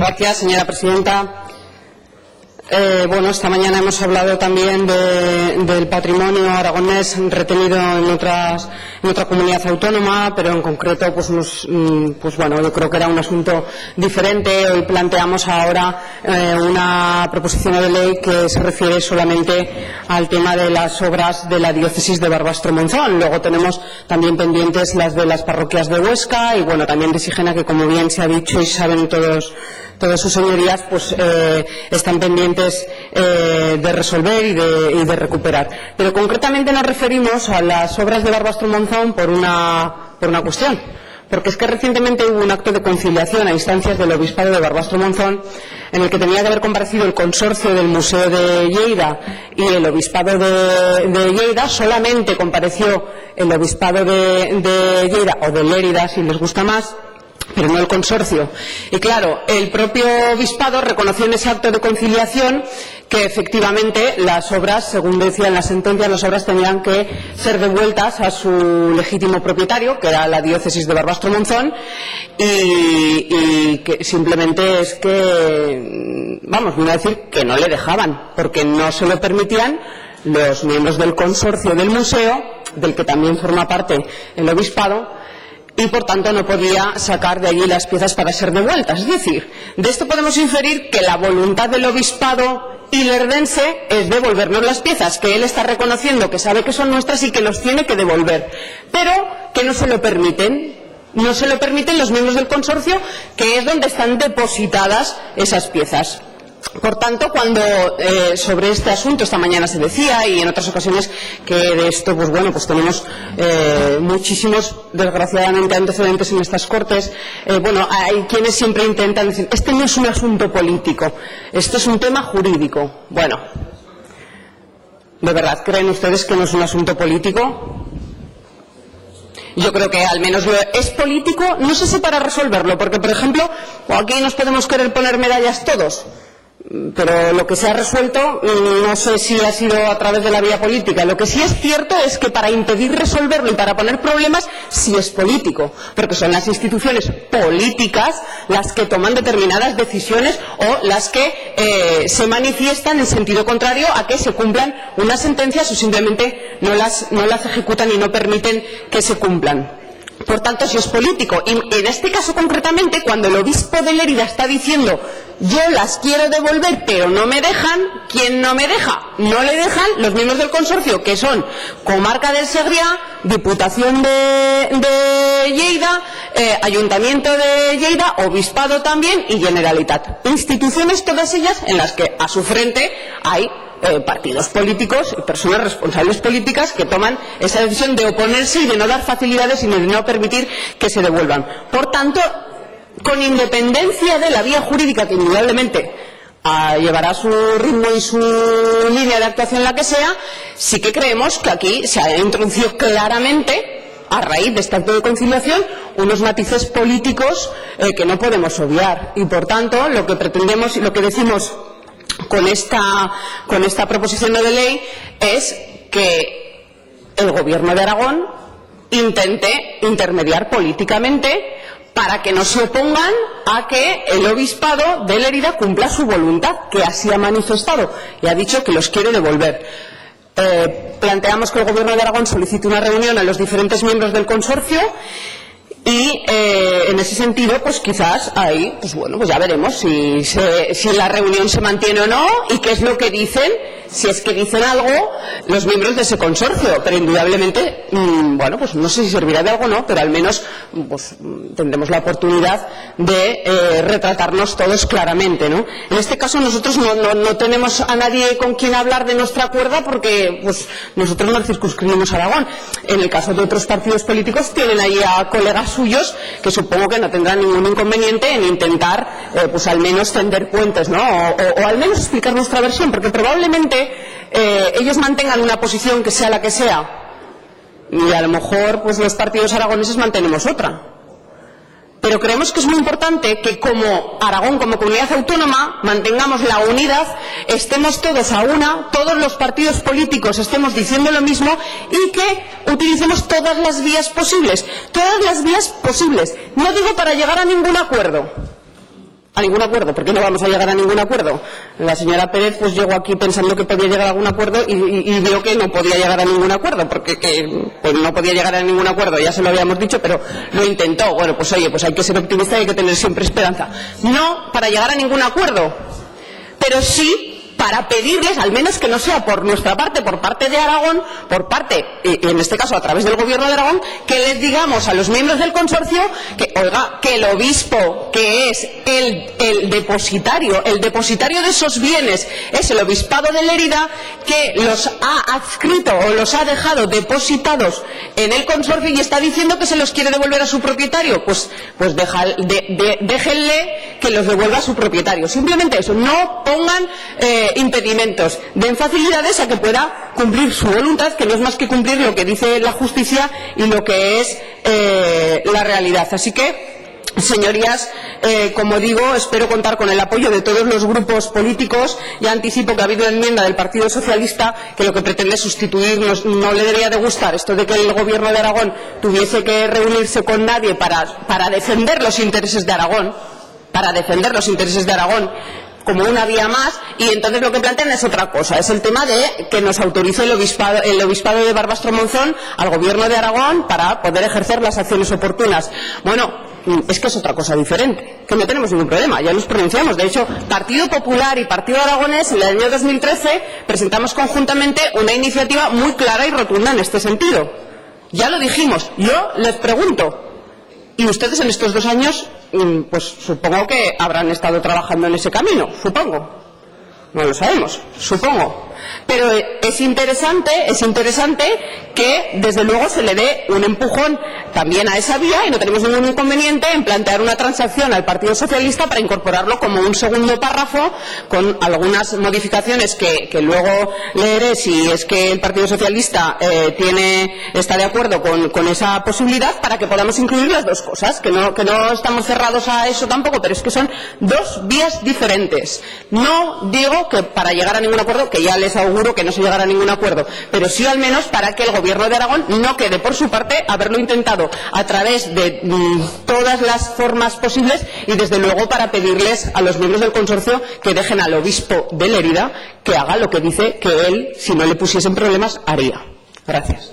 Gracias, señora presidenta. Bueno, esta mañana hemos hablado también del patrimonio aragonés retenido en otra comunidad autónoma, pero en concreto, pues bueno, yo creo que era un asunto diferente. Hoy planteamos ahora una proposición de ley que se refiere solamente al tema de las obras de la diócesis de Barbastro-Monzón. Luego tenemos también pendientes las de las parroquias de Huesca y, bueno, también de Sigena, que como bien se ha dicho y saben todas sus señorías, pues están pendientes de resolver y de recuperar. Pero concretamente nos referimos a las obras de Barbastro-Monzón por una cuestión. Porque es que recientemente hubo un acto de conciliación a instancias del Obispado de Barbastro-Monzón en el que tenía que haber comparecido el consorcio del Museo de Lleida y el Obispado de Lleida. Solamente compareció el Obispado de Lleida o de Lérida, si les gusta más, pero no el consorcio. Y claro, el propio obispado reconoció en ese acto de conciliación que efectivamente las obras, según decía en la sentencia, las obras tenían que ser devueltas a su legítimo propietario, que era la diócesis de Barbastro-Monzón, y que simplemente es que, vamos, vino a decir que no le dejaban, porque no se lo permitían los miembros del consorcio del museo, del que también forma parte el obispado, y por tanto no podía sacar de allí las piezas para ser devueltas. Es decir, de esto podemos inferir que la voluntad del obispado ilerdense es devolvernos las piezas, que él está reconociendo que sabe que son nuestras y que nos tiene que devolver, pero que no se lo permiten. No se lo permiten los miembros del consorcio, que es donde están depositadas esas piezas. Por tanto, cuando sobre este asunto esta mañana se decía, y en otras ocasiones, que de esto, pues bueno, pues tenemos muchísimos, desgraciadamente, antecedentes en estas Cortes, bueno, hay quienes siempre intentan decir, este no es un asunto político, esto es un tema jurídico. Bueno, ¿de verdad creen ustedes que no es un asunto político? Yo creo que al menos es político, no sé si para resolverlo, porque, por ejemplo, aquí nos podemos querer poner medallas todos, pero lo que se ha resuelto no sé si ha sido a través de la vía política. Lo que sí es cierto es que para impedir resolverlo y para poner problemas sí es político, porque son las instituciones políticas las que toman determinadas decisiones o las que se manifiestan en sentido contrario a que se cumplan unas sentencias o simplemente no las ejecutan y no permiten que se cumplan. Por tanto, si es político, y en este caso concretamente, cuando el obispo de Lérida está diciendo yo las quiero devolver pero no me dejan, ¿quién no me deja? No le dejan los miembros del consorcio, que son Comarca del Segrià, Diputación de Lleida, Ayuntamiento de Lleida, Obispado también y Generalitat. Instituciones todas ellas en las que a su frente hay partidos políticos y personas responsables políticas que toman esa decisión de oponerse y de no dar facilidades y de no permitir que se devuelvan. Por tanto, con independencia de la vía jurídica, que indudablemente llevará su ritmo y su línea de actuación, la que sea, sí que creemos que aquí se ha introducido claramente, a raíz de este acto de conciliación, unos matices políticos que no podemos obviar. Y por tanto, lo que pretendemos y lo que decimos con esta proposición de ley es que el Gobierno de Aragón intente intermediar políticamente para que no se opongan a que el Obispado de Lérida cumpla su voluntad, que así ha manifestado y ha dicho que los quiere devolver. Planteamos que el Gobierno de Aragón solicite una reunión a los diferentes miembros del consorcio y en ese sentido, pues quizás ahí, pues bueno, pues ya veremos si la reunión se mantiene o no y qué es lo que dicen, si es que dicen algo los miembros de ese consorcio. Pero indudablemente, bueno, pues no sé si servirá de algo o no, pero al menos pues tendremos la oportunidad de retratarnos todos claramente, ¿no? En este caso nosotros no tenemos a nadie con quien hablar de nuestra cuerda, porque pues nosotros nos circunscribimos a Aragón. En el caso de otros partidos políticos tienen ahí a colegas suyos que supongo que no tendrán ningún inconveniente en intentar pues al menos tender puentes, ¿no? O al menos explicar nuestra versión, porque probablemente ellos mantengan una posición que sea la que sea y a lo mejor pues los partidos aragoneses mantenemos otra. Pero creemos que es muy importante que como Aragón, como comunidad autónoma, mantengamos la unidad, estemos todos a una, todos los partidos políticos estemos diciendo lo mismo y que utilicemos todas las vías posibles. Todas las vías posibles. No digo para llegar a ningún acuerdo, a ningún acuerdo. ¿Por qué no vamos a llegar a ningún acuerdo? La señora Pérez pues llegó aquí pensando que podía llegar a algún acuerdo y vio que no podía llegar a ningún acuerdo, porque pues no podía llegar a ningún acuerdo, ya se lo habíamos dicho, pero lo intentó. Bueno, pues oye, pues hay que ser optimista y hay que tener siempre esperanza. No para llegar a ningún acuerdo, pero sí para pedirles, al menos que no sea por nuestra parte, por parte de Aragón, por parte, en este caso a través del Gobierno de Aragón, que les digamos a los miembros del consorcio que, oiga, que el obispo, que es el depositario de esos bienes, es el obispado de Lérida, que los ha adscrito o los ha dejado depositados en el consorcio y está diciendo que se los quiere devolver a su propietario. Pues déjenle que los devuelva a su propietario. Simplemente eso, no pongan impedimentos, den facilidades a que pueda cumplir su voluntad, que no es más que cumplir lo que dice la justicia y lo que es la realidad. Así que, señorías, como digo, espero contar con el apoyo de todos los grupos políticos. Ya anticipo que ha habido una enmienda del Partido Socialista que lo que pretende sustituirnos. No le debería de gustar esto de que el Gobierno de Aragón tuviese que reunirse con nadie para defender los intereses de Aragón, como una vía más, y entonces lo que plantean es otra cosa, es el tema de que nos autorice el obispado de Barbastro-Monzón al Gobierno de Aragón para poder ejercer las acciones oportunas. Bueno, es que es otra cosa diferente, que no tenemos ningún problema, ya nos pronunciamos. De hecho, Partido Popular y Partido Aragonés en el año 2013 presentamos conjuntamente una iniciativa muy clara y rotunda en este sentido. Ya lo dijimos. Yo les pregunto, y ustedes en estos 2 años, pues supongo que habrán estado trabajando en ese camino, supongo. No lo sabemos, supongo. Pero es interesante que desde luego se le dé un empujón también a esa vía, y no tenemos ningún inconveniente en plantear una transacción al Partido Socialista para incorporarlo como un segundo párrafo con algunas modificaciones que luego leeré si es que el Partido Socialista está de acuerdo con esa posibilidad, para que podamos incluir las dos cosas, que no estamos cerrados a eso tampoco, pero es que son dos vías diferentes. No digo que para llegar a ningún acuerdo, que ya les auguro que no se llegará a ningún acuerdo, pero sí al menos para que el Gobierno de Aragón no quede por su parte haberlo intentado a través de todas las formas posibles, y desde luego para pedirles a los miembros del consorcio que dejen al obispo de Lérida que haga lo que dice que él, si no le pusiesen problemas, haría. Gracias.